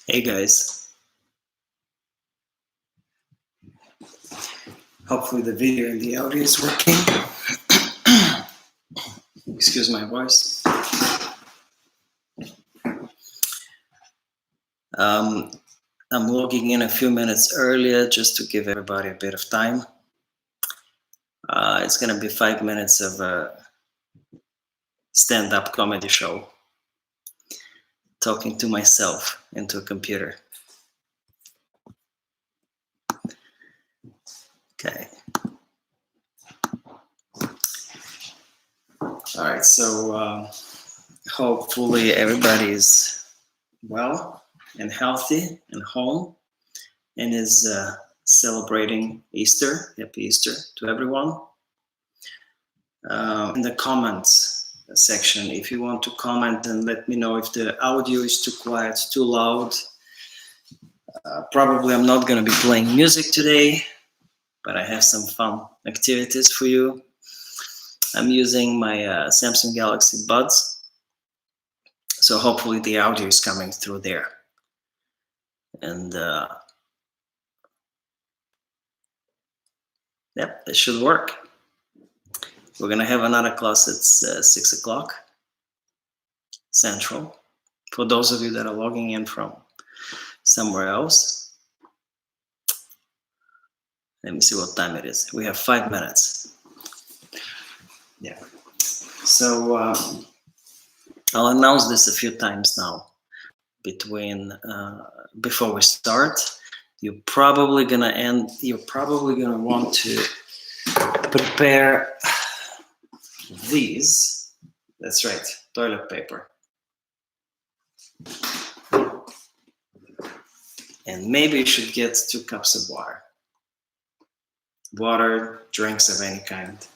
Hey guys, hopefully the video and the audio is working. Excuse my voice. I'm logging in a few minutes earlier just to give everybody a bit of time. It's going to be 5 minutes of a stand-up comedy show, talking to myself into a computer. Okay. All right, so hopefully everybody is well and healthy and home and is celebrating Easter. Happy Easter to everyone. In the comments section, if you want to comment and let me know if the audio is too quiet, too loud. Probably I'm not going to be playing music today, but I have some fun activities for you. I'm using my Samsung Galaxy Buds, so hopefully the audio is coming through there. And yep, it should work. We're going to have another class at 6 o'clock Central. For those of you that are logging in from somewhere else, let me see what time it is. We have 5 minutes. Yeah. So I'll announce this a few times now. Before we start, you're probably gonna want to prepare these. That's right, toilet paper. And maybe you should get 2 cups of water. Water, drinks of any kind.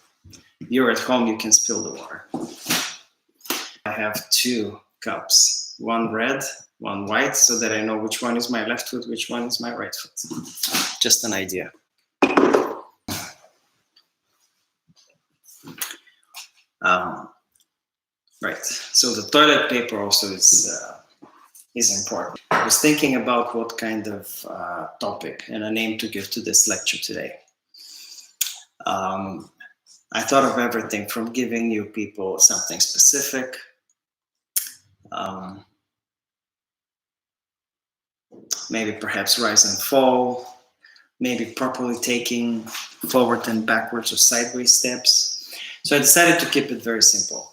You're at home, you can spill the water. I have 2 cups, one red, one white, so that I know which one is my left foot, which one is my right foot. Just an idea. Right, so the toilet paper also is important. I was thinking about what kind of topic and a name to give to this lecture today. I thought of everything from giving you people something specific, maybe perhaps rise and fall, maybe properly taking forward and backwards or sideways steps. So I decided to keep it very simple.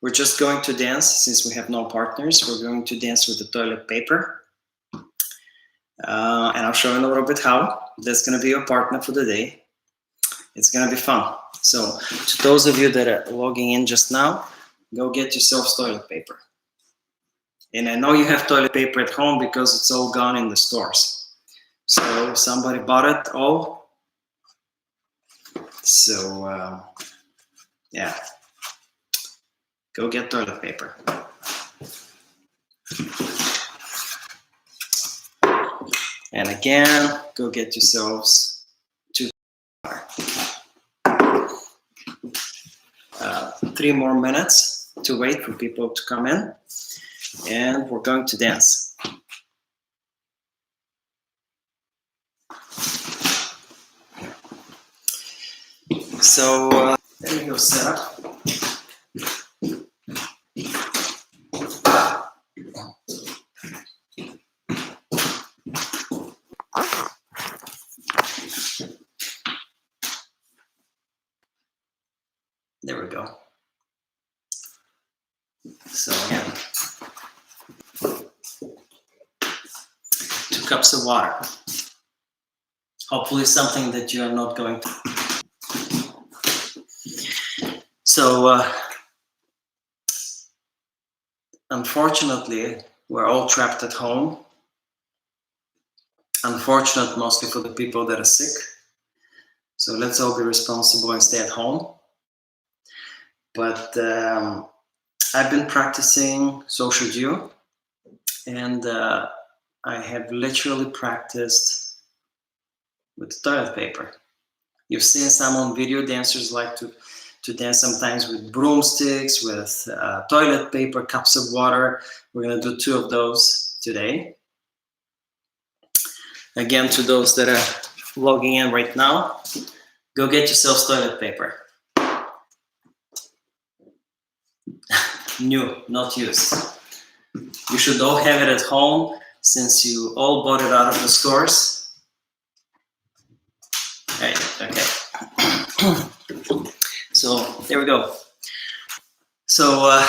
We're just going to dance, since we have no partners, we're going to dance with the toilet paper. And I'll show you in a little bit how. That's going to be your partner for the day. It's going to be fun. So to those of you that are logging in just now, go get yourself toilet paper. And I know you have toilet paper at home because it's all gone in the stores. So somebody bought it all. So yeah, go get toilet paper. And again, go get yourselves 2 water. 3 more minutes to wait for people to come in, and we're going to dance. So let me go set up. There we go. So again, 2 cups of water. Hopefully something that you are not going to. So unfortunately, we're all trapped at home. Unfortunate mostly for the people that are sick. So let's all be responsible and stay at home. But I've been practicing social duo, and I have literally practiced with toilet paper. You've seen some on video. Dancers like to to dance sometimes with broomsticks, with toilet paper, cups of water. We're going to do 2 of those today. Again, to those that are logging in right now, go get yourself toilet paper. New, not used. You should all have it at home since you all bought it out of the stores. Right, okay. So there we go. So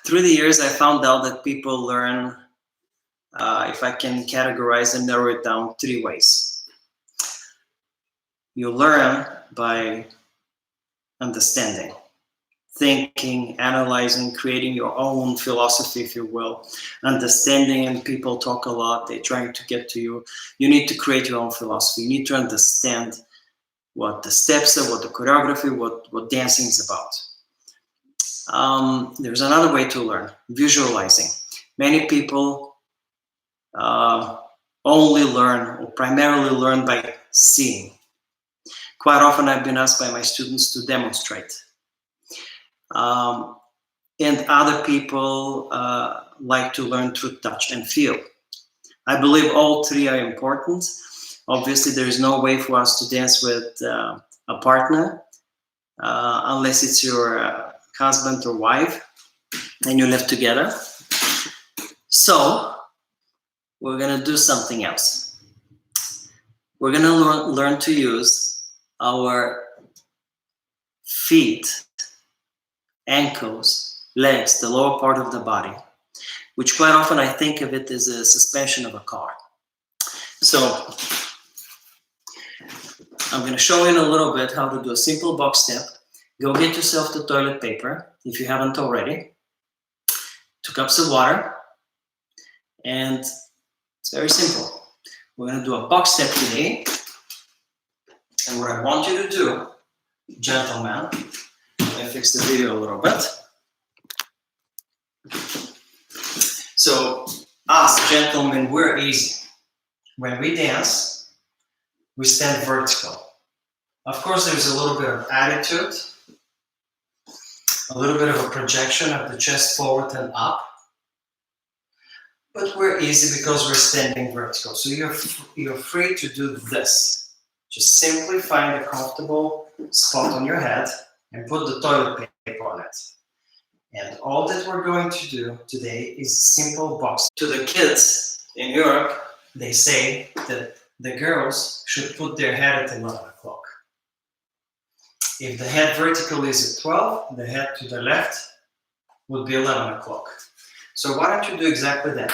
through the years, I found out that people learn, if I can categorize and narrow it down, 3 ways. You learn by understanding, thinking, analyzing, creating your own philosophy, if you will, understanding, and people talk a lot, they're trying to get to you. You need to create your own philosophy. You need to understand what the steps are, what the choreography, what dancing is about. There's another way to learn, visualizing. Many people only learn or primarily learn by seeing. Quite often I've been asked by my students to demonstrate. And other people like to learn through touch and feel. I believe all 3 are important. Obviously, there is no way for us to dance with a partner unless it's your husband or wife and you live together. So we're going to do something else. We're going to learn to use our feet, ankles, legs, the lower part of the body, which quite often I think of it as a suspension of a car. So I'm going to show you in a little bit how to do a simple box step. Go get yourself the toilet paper, if you haven't already, 2 cups of water, and it's very simple. We're going to do a box step today, and what I want you to do, gentlemen, let me fix the video a little bit. So, us gentlemen, we're easy. When we dance, we stand vertical. Of course, there's a little bit of attitude, a little bit of a projection of the chest forward and up, but we're easy because we're standing vertical. So you're free to do this. Just simply find a comfortable spot on your head and put the toilet paper on it. And all that we're going to do today is simple box. To the kids in Europe, they say that the girls should put their head at 11 o'clock. If the head vertical is at 12, the head to the left would be 11 o'clock. So why don't you do exactly that?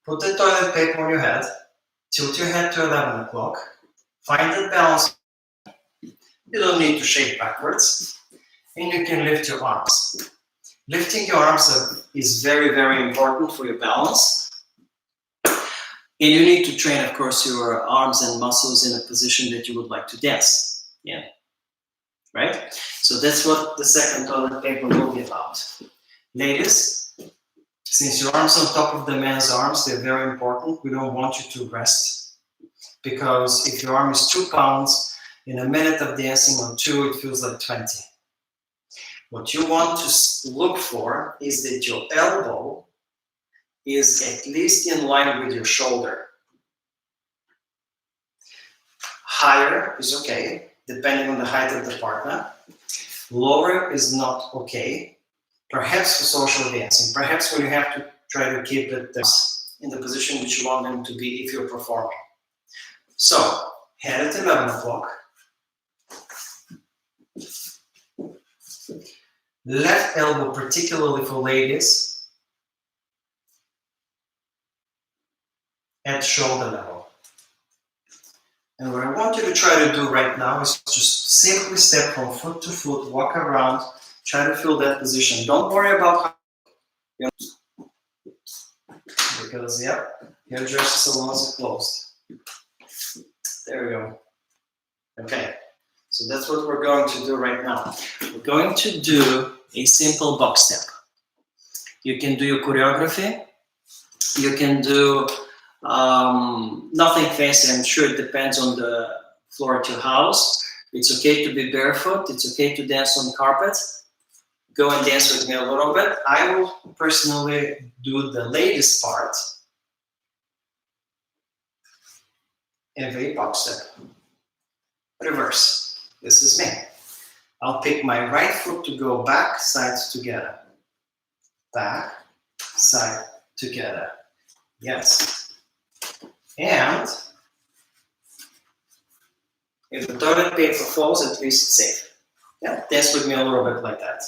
Put the toilet paper on your head, tilt your head to 11 o'clock, find that balance. You don't need to shake backwards, and you can lift your arms. Lifting your arms is very, very important for your balance. And you need to train, of course, your arms and muscles in a position that you would like to dance. Yeah, right? So that's what the second toilet paper will be about. Ladies, since your arms on top of the man's arms, they're very important. We don't want you to rest, because if your arm is 2 pounds, in a minute of dancing on 2, it feels like 20. What you want to look for is that your elbow is at least in line with your shoulder. Higher is okay, depending on the height of the partner. Lower is not okay, perhaps for social dancing, perhaps when you have to try to keep it in the position which you want them to be if you're performing. So, head at 11 o'clock. Left elbow, particularly for ladies, at shoulder level. And what I want you to try to do right now is just simply step from foot to foot, walk around, try to feel that position. Don't worry about how, because, yeah, hairdresser salons are closed. There we go. Okay, so that's what we're going to do right now. We're going to do a simple box step. You can do your choreography. You can do nothing fancy. I'm sure it depends on the floor at your house. It's okay to be barefoot. It's okay to dance on carpet. Go and dance with me a little bit. I will personally do the latest part in the epoch step. Reverse. This is me. I'll pick my right foot to go back, sides together. Back, side, together. Yes. And if the toilet paper falls, at least it's safe. Yeah, dance with me a little bit like that.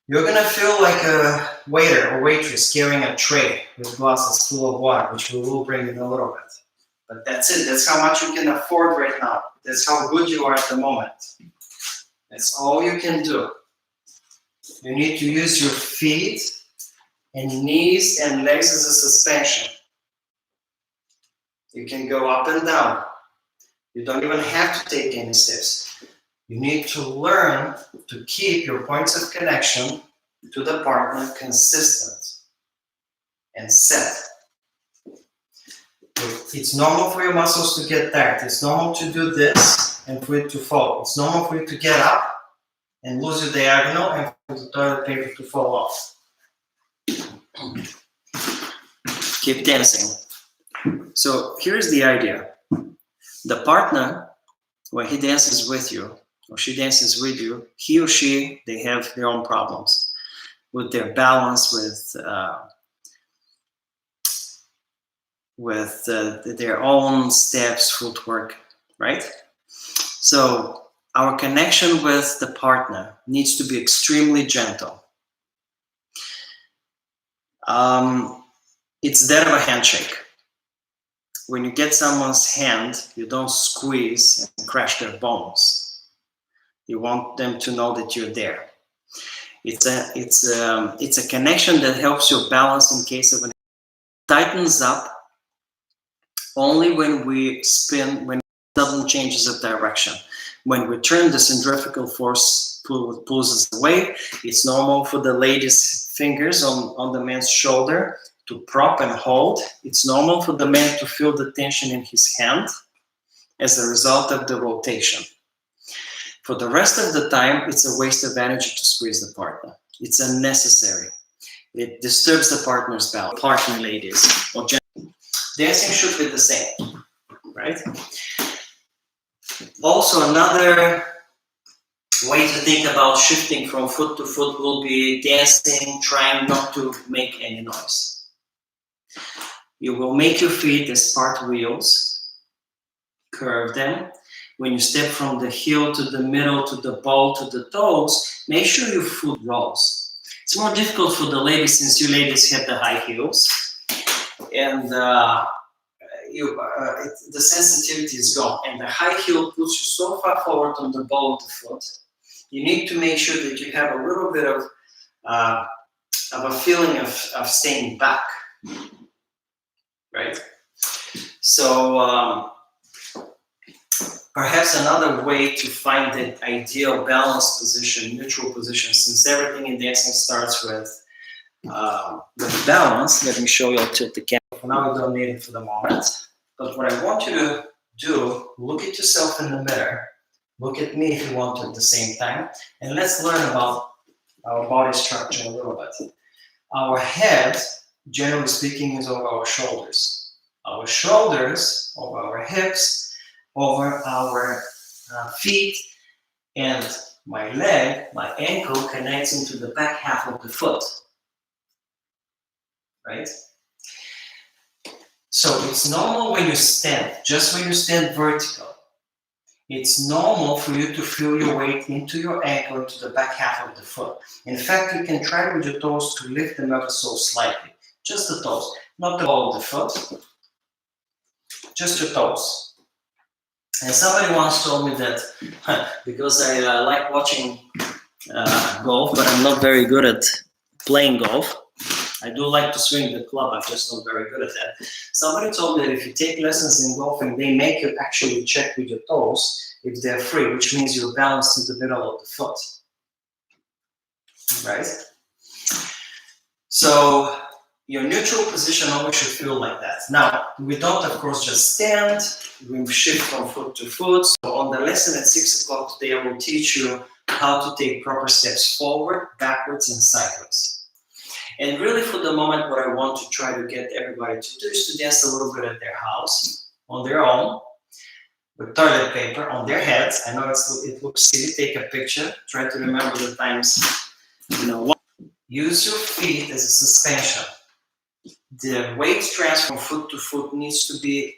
You're gonna feel like a waiter or waitress carrying a tray with glasses full of water, which we will bring in a little bit. But that's it. That's how much you can afford right now. That's how good you are at the moment. That's all you can do. You need to use your feet and knees and legs as a suspension. You can go up and down. You don't even have to take any steps. You need to learn to keep your points of connection to the partner consistent and set. It's normal for your muscles to get tired. It's normal to do this and for it to fall. It's normal for you to get up and lose your diagonal and for the toilet paper to fall off. Keep dancing. So here's the idea. The partner, when he dances with you or she dances with you, he or she, they have their own problems with their balance, with their own steps, footwork, right? So our connection with the partner needs to be extremely gentle. It's that of a handshake. When you get someone's hand, you don't squeeze and crash their bones. You want them to know that you're there. It's a connection that helps you balance in case of an tightens up only when we spin, when sudden changes of direction. When we turn, the centrifugal force pulls us away. It's normal for the lady's fingers on the man's shoulder to prop and hold. It's normal for the man to feel the tension in his hand as a result of the rotation. For the rest of the time, it's a waste of energy to squeeze the partner. It's unnecessary. It disturbs the partner's balance. Partner ladies or gentlemen. Dancing should be the same, right? Also, another way to think about shifting from foot to foot will be dancing, trying not to make any noise. You will make your feet as part wheels, curve them. When you step from the heel to the middle to the ball to the toes, make sure your foot rolls. It's more difficult for the ladies since you ladies have the high heels, and the sensitivity is gone. And the high heel puts you so far forward on the ball of the foot. You need to make sure that you have a little bit of a feeling of staying back, right? So perhaps another way to find the ideal balanced position, neutral position, since everything in dancing starts with balance. Let me show you. I'll tilt the camera. For now, we don't need it for the moment. But what I want you to do, look at yourself in the mirror. Look at me if you want to at the same time. And let's learn about our body structure a little bit. Our head, generally speaking, is over our shoulders. Our shoulders over our hips, over our feet, and my leg, my ankle connects into the back half of the foot, right? So it's normal when you stand, just when you stand vertical, it's normal for you to feel your weight into your ankle, into the back half of the foot. In fact, you can try with your toes to lift them ever so slightly, just the toes, not the ball of the foot, just your toes. And somebody once told me that because I like watching golf, but I'm not very good at playing golf. I do like to swing the club, I'm just not very good at that. Somebody told me that if you take lessons in golfing, they make you actually check with your toes if they're free, which means you're balanced in the middle of the foot, right? So your neutral position always should feel like that. Now, we don't, of course, just stand. We shift from foot to foot. So on the lesson at 6 o'clock today, I will teach you how to take proper steps forward, backwards, and sideways. And really, for the moment, what I want to try to get everybody to do is to dance a little bit at their house, on their own, with toilet paper on their heads. I know it looks silly. Take a picture. Try to remember the times, use your feet as a suspension. The weight transfer from foot to foot needs to be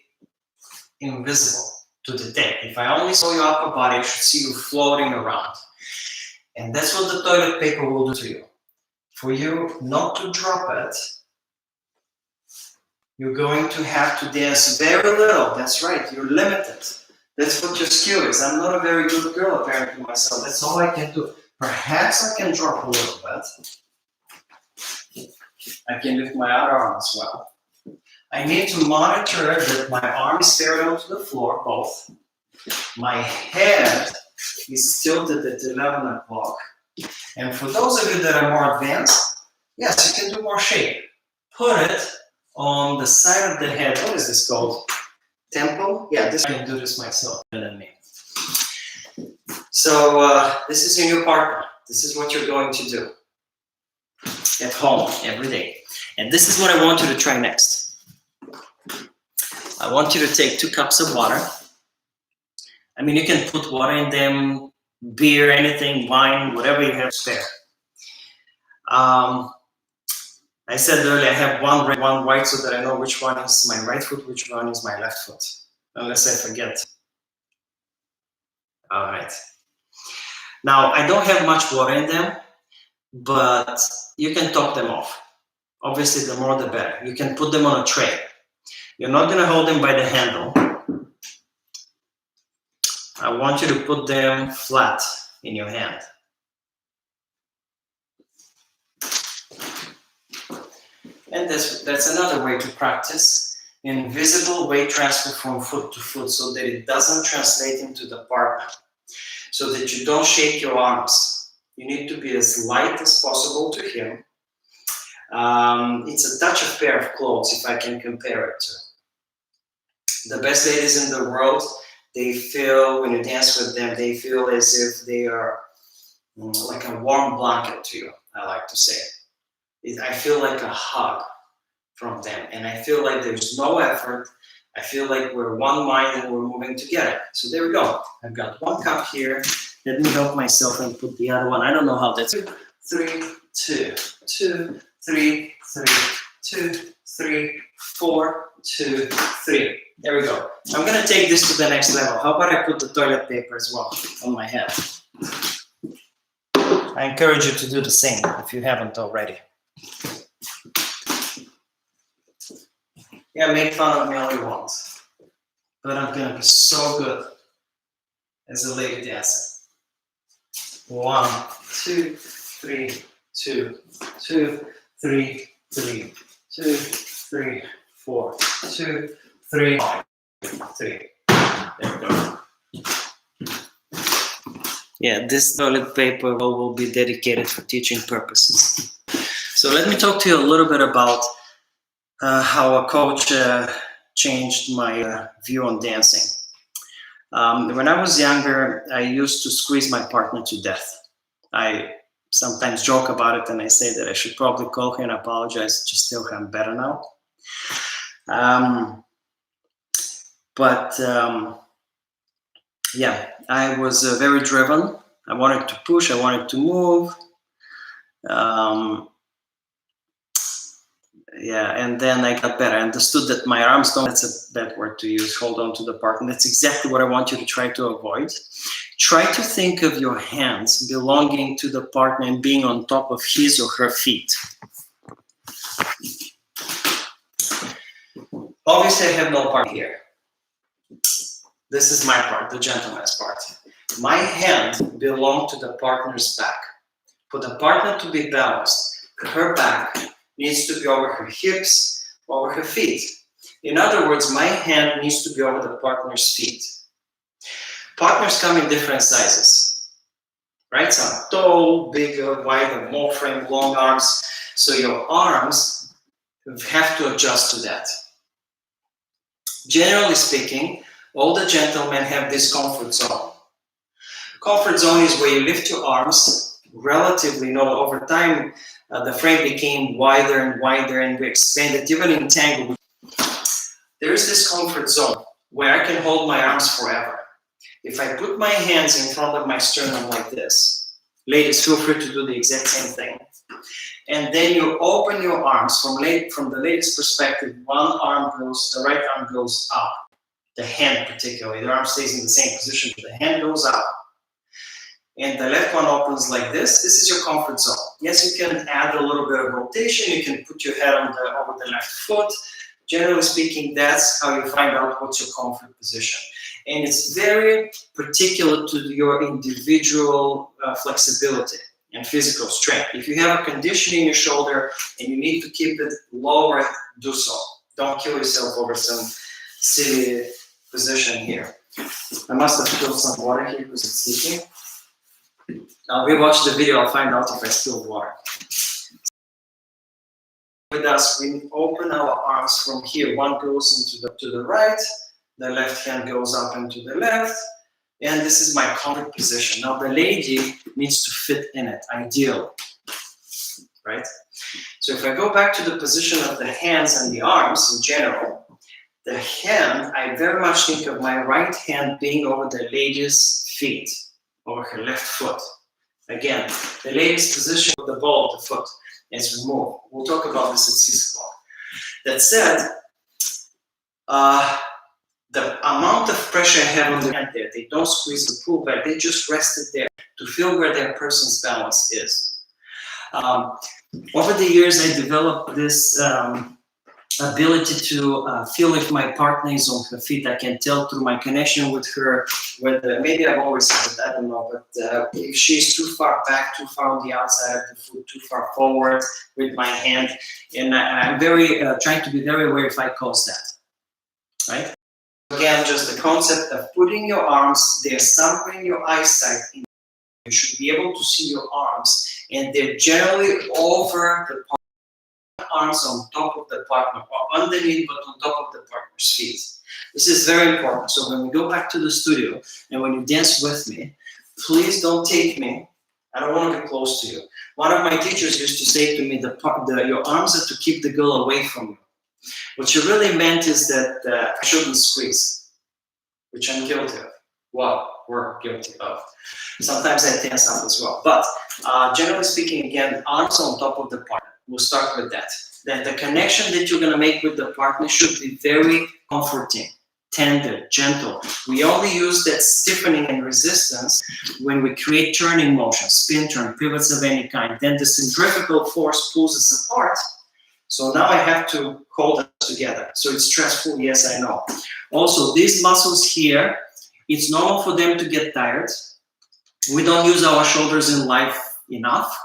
invisible to detect. If I only saw your upper body, I should see you floating around. And that's what the toilet paper will do to you. For you not to drop it, you're going to have to dance very little. That's right, you're limited. That's what your skill is. I'm not a very good girl, apparently, myself. That's all I can do. Perhaps I can drop a little bit. I can lift my other arm as well. I need to monitor that my arm is parallel to the floor, both. My head is tilted at 11 o'clock. And for those of you that are more advanced, yes, you can do more shape. Put it on the side of the head. What is this called? Temple? Yeah, I can do this myself better than me. So this is your new partner. This is what you're going to do at home every day. And this is what I want you to try next. I want you to take 2 cups of water. I mean, you can put water in them, beer, anything, wine, whatever you have spare. I said earlier, I have one white so that I know which one is my right foot, which one is my left foot, unless I forget. All right. Now, I don't have much water in them, but you can top them off. Obviously, the more the better. You can put them on a tray. You're not going to hold them by the handle. I want you to put them flat in your hand. And that's another way to practice invisible weight transfer from foot to foot so that it doesn't translate into the partner, so that you don't shake your arms. You need to be as light as possible to him. It's a touch of pair of clothes, if I can compare it to. The best ladies in the world, they feel, when you dance with them, they feel as if they are like a warm blanket to you, I like to say. I feel like a hug from them, and I feel like there's no effort. I feel like we're one mind and we're moving together. So there we go. I've got 1 cup here. Let me help myself and put the other one. I don't know how that's 2, 3, 2, 2, 3, 3, 2, 3, 4, 2, 3. There we go. I'm going to take this to the next level. How about I put the toilet paper as well on my head? I encourage you to do the same if you haven't already. Yeah, make fun of me all you want, but I'm going to be so good as a lady dancer. 1, 2, 3, 2, 2, 3, 3, 2, 3, 4, 2, 3, 3. There we go. Yeah, this toilet paper will be dedicated for teaching purposes. So let me talk to you a little bit about how a coach changed my view on dancing. When I was younger, I used to squeeze my partner to death. I sometimes joke about it and I say that I should probably call her and apologize, just tell her I'm better now. Yeah, I was very driven. I wanted to push, I wanted to move. Yeah, and then I got better. I understood that my arms don't, that's a bad word to use, hold on to the partner. That's exactly what I want you to try to avoid. Try to think of your hands belonging to the partner and being on top of his or her feet. Obviously, I have no part here. This is my part, the gentleman's part. My hand belongs to the partner's back. For the partner to be balanced, her back needs to be over her hips, over her feet. In other words, my hand needs to be over the partner's feet. Partners come in different sizes, right? Some tall, bigger, wider, more frame, long arms. So your arms You have to adjust to that. Generally speaking, all the gentlemen have this comfort zone. Comfort zone is where you lift your arms relatively, over time, the frame became wider and wider and we expanded, even in tango. There is this comfort zone where I can hold my arms forever. If I put my hands in front of my sternum like this, ladies, feel free to do the exact same thing. And then you open your arms from the lady's perspective, the right arm goes up, the hand particularly, the arm stays in the same position, but the hand goes up. And the left one opens like this. This is your comfort zone. Yes, you can add a little bit of rotation. You can put your head over the left foot. Generally speaking, that's how you find out what's your comfort position. And it's very particular to your individual flexibility and physical strength. If you have a condition in your shoulder and you need to keep it lower, do so. Don't kill yourself over some silly position here. I must have spilled some water here because it's leaking. I'll rewatch the video, I'll find out if I spilled water. With us, we open our arms from here. One goes to the right, the left hand goes up and to the left, and this is my comfort position. Now the lady needs to fit in it, ideally, right? So if I go back to the position of the hands and the arms in general, the hand, I very much think of my right hand being over the lady's feet, over her left foot. Again, the lady's position of the ball of the foot is removed. We'll talk about this at 6 o'clock. That said, the amount of pressure I have on the hand there, they don't squeeze the pull back, they just rest it there to feel where their person's balance is. Over the years, I developed this ability to feel if my partner is on her feet. I can tell through my connection with her, maybe I've always said it, I don't know, but if she's too far back, too far on the outside of the foot, too far forward with my hand, and I'm trying to be very aware if I cause that, right? Again, just the concept of putting your arms, they're somewhere in your eyesight. You should be able to see your arms, and they're generally over the arms on top of the partner, or underneath but on top of the partner's feet. This is very important. So when we go back to the studio and when you dance with me, please don't take me. I don't want to be close to you. One of my teachers used to say to me, your arms are to keep the girl away from you. What she really meant is that I shouldn't squeeze, which I'm guilty of. Well, we're guilty of. Sometimes I tense up as well. But generally speaking, again, arms on top of the partner. We'll start with that. Then the connection that you're going to make with the partner should be very comforting, tender, gentle. We only use that stiffening and resistance when we create turning motion, spin turn, pivots of any kind. Then the centrifugal force pulls us apart. So now I have to hold us together. So it's stressful, yes, I know. Also, these muscles here, it's normal for them to get tired. We don't use our shoulders in life enough.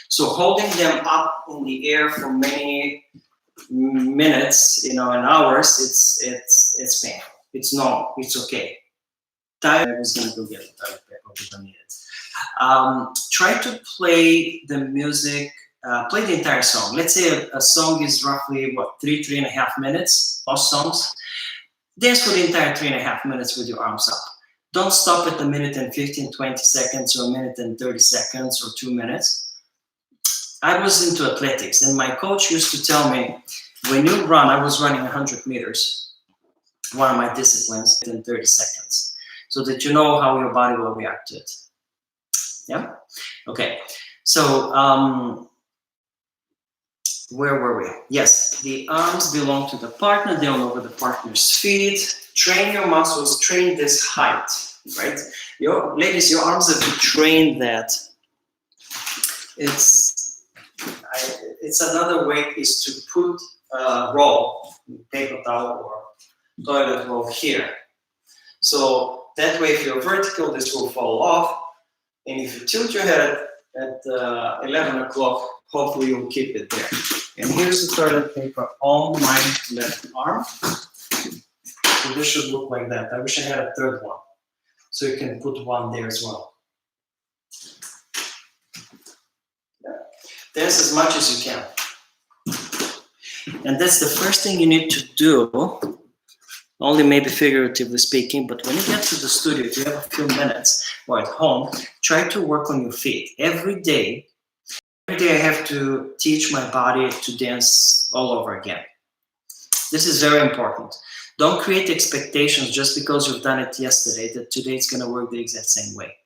So holding them up in the air for many minutes, and hours, it's painful. It's normal. It's okay. I was gonna go get the toilet paper. We don't need it. Try to play the music. Play the entire song. Let's say a song is roughly 3.5 minutes. Most songs. Dance for the entire 3.5 minutes with your arms up. Don't stop at a minute and 15, 20 seconds, or a minute and 30 seconds, or 2 minutes. I was into athletics, and my coach used to tell me, when you run, I was running 100 meters, one of my disciplines, in 30 seconds, so that you know how your body will react to it. Yeah? Okay. So, where were we? Yes, the arms belong to the partner, they're all over the partner's feet. Train your muscles, train this height, right? Ladies, your arms have to train that. It's another way is to put a roll, paper towel or toilet roll here. So that way, if you're vertical, this will fall off. And if you tilt your head at 11 o'clock, hopefully you'll keep it there. And here's the toilet paper on my left arm. So this should look like that. I wish I had a third one. So you can put one there as well. Dance as much as you can. And that's the first thing you need to do, only maybe figuratively speaking, but when you get to the studio, if you have a few minutes or at home, try to work on your feet. Every day I have to teach my body to dance all over again. This is very important. Don't create expectations just because you've done it yesterday that today it's going to work the exact same way.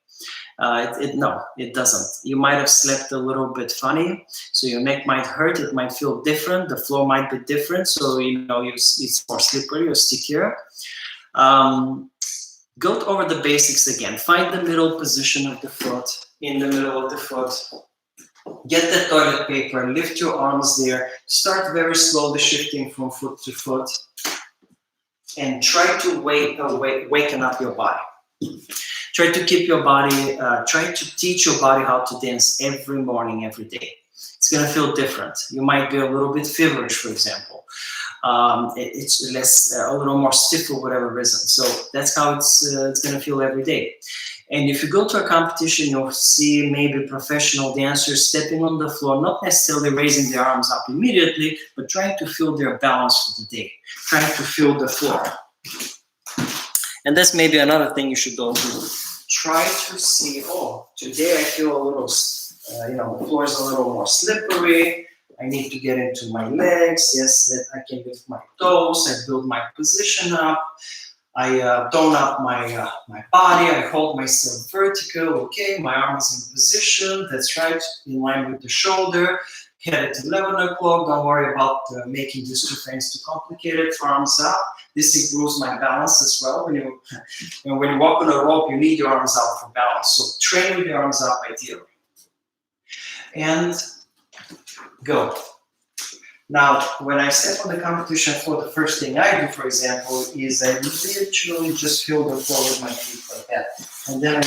No, it doesn't. You might have slept a little bit funny, so your neck might hurt. It might feel different. The floor might be different, so it's more slippery or stickier. Go over the basics again. Find the middle position of the foot, in the middle of the foot. Get the toilet paper, lift your arms there. Start very slowly shifting from foot to foot, and try to waken up your body. Try to keep your body, try to teach your body how to dance every morning, every day. It's going to feel different. You might be a little bit feverish, for example. It's a little more stiff for whatever reason. So that's how it's going to feel every day. And if you go to a competition, you'll see maybe professional dancers stepping on the floor, not necessarily raising their arms up immediately, but trying to feel their balance for the day, trying to feel the floor. And that's maybe another thing you should all do. Try to see, oh, today I feel a little, the floor is a little more slippery. I need to get into my legs. Yes, I can lift my toes. I build my position up. I tone up my body. I hold myself vertical. Okay, my arm is in position. That's right, in line with the shoulder. Head at 11 o'clock. Don't worry about making these two things too complicated. Arms up. This improves my balance as well. When you walk on a rope, you need your arms out for balance. So train with your arms up ideally. And go. Now, when I step on the competition floor, the first thing I do, for example, is I literally just feel the floor with my feet like that. And then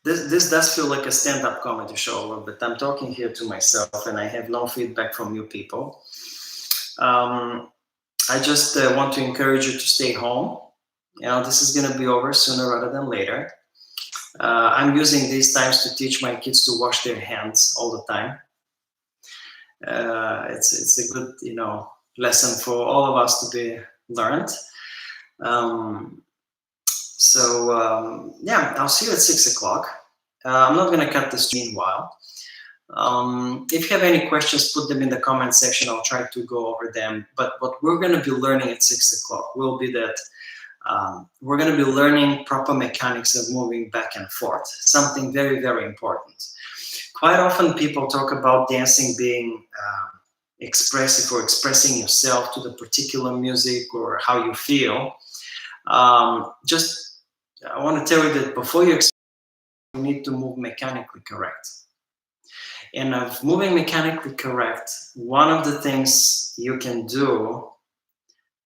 This does feel like a stand-up comedy show a little bit. I'm talking here to myself, and I have no feedback from you people. I just want to encourage you to stay home. This is going to be over sooner rather than later. I'm using these times to teach my kids to wash their hands all the time. It's a good, lesson for all of us to be learned. I'll see you at 6 o'clock. I'm not going to cut this meanwhile. If you have any questions, put them in the comment section. I'll try to go over them. But what we're going to be learning at 6 o'clock will be that we're going to be learning proper mechanics of moving back and forth, something very, very important. Quite often people talk about dancing being expressive or expressing yourself to the particular music or how you feel. I want to tell you that before you need to move mechanically correct. And of moving mechanically correct, one of the things you can do,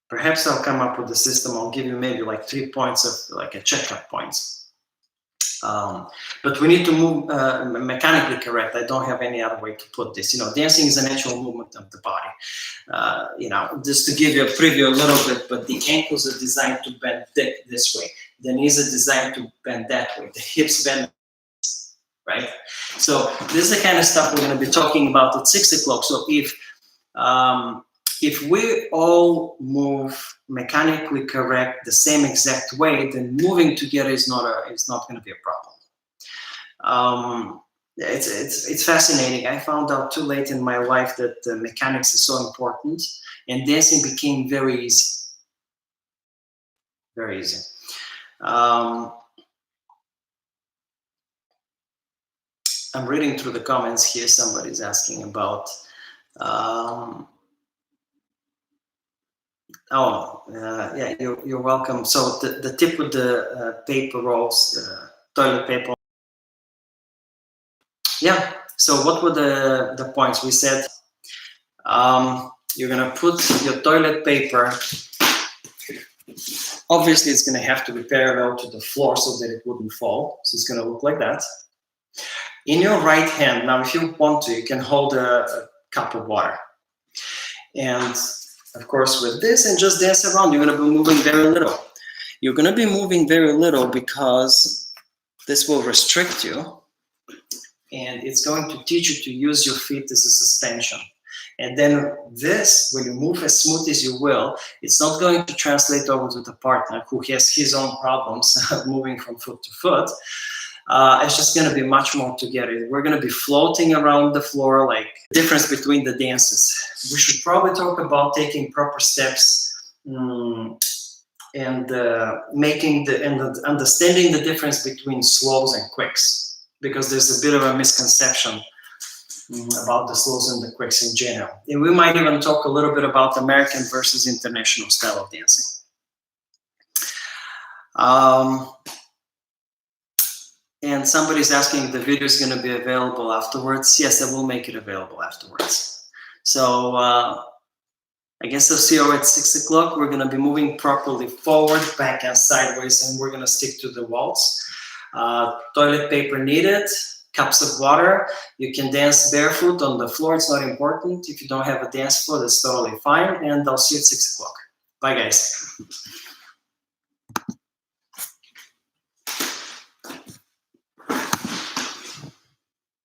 perhaps I'll come up with a system. I'll give you maybe like 3 points of like a checkup points. But we need to move mechanically correct. I don't have any other way to put this. Dancing is a natural movement of the body. Just to give you a preview a little bit, but the ankles are designed to bend this way. The knees are designed to bend that way. The hips bend, right? So this is the kind of stuff we're going to be talking about at 6 o'clock. So if we all move mechanically correct the same exact way, then moving together is not going to be a problem. It's fascinating. I found out too late in my life that mechanics is so important, and dancing became very easy. Very easy. I'm reading through the comments here. Somebody's asking about. You're welcome. So the tip with the paper rolls, toilet paper. Yeah. So what were the points? We said you're gonna put your toilet paper. Obviously, it's gonna have to be parallel to the floor so that it wouldn't fall. So it's gonna look like that. In your right hand, now if you want to, you can hold a cup of water. And of course with this, and just dance around, you're gonna be moving very little. You're gonna be moving very little because this will restrict you. and it's going to teach you to use your feet as a suspension. And then this, when you move as smooth as you will, it's not going to translate over to the partner who has his own problems moving from foot to foot. It's just going to be much more together. We're going to be floating around the floor, like difference between the dances. We should probably talk about taking proper steps and making and understanding the difference between slows and quicks, because there's a bit of a misconception about the slows and the quicks in general. And we might even talk a little bit about American versus international style of dancing. And somebody's asking if the video is going to be available afterwards. Yes, I will make it available afterwards. So I guess I'll see you at 6 o'clock. We're going to be moving properly forward, back, and sideways, and we're going to stick to the waltz. Toilet paper needed, cups of water. You can dance barefoot on the floor. It's not important. If you don't have a dance floor, that's totally fine. And I'll see you at 6 o'clock. Bye, guys.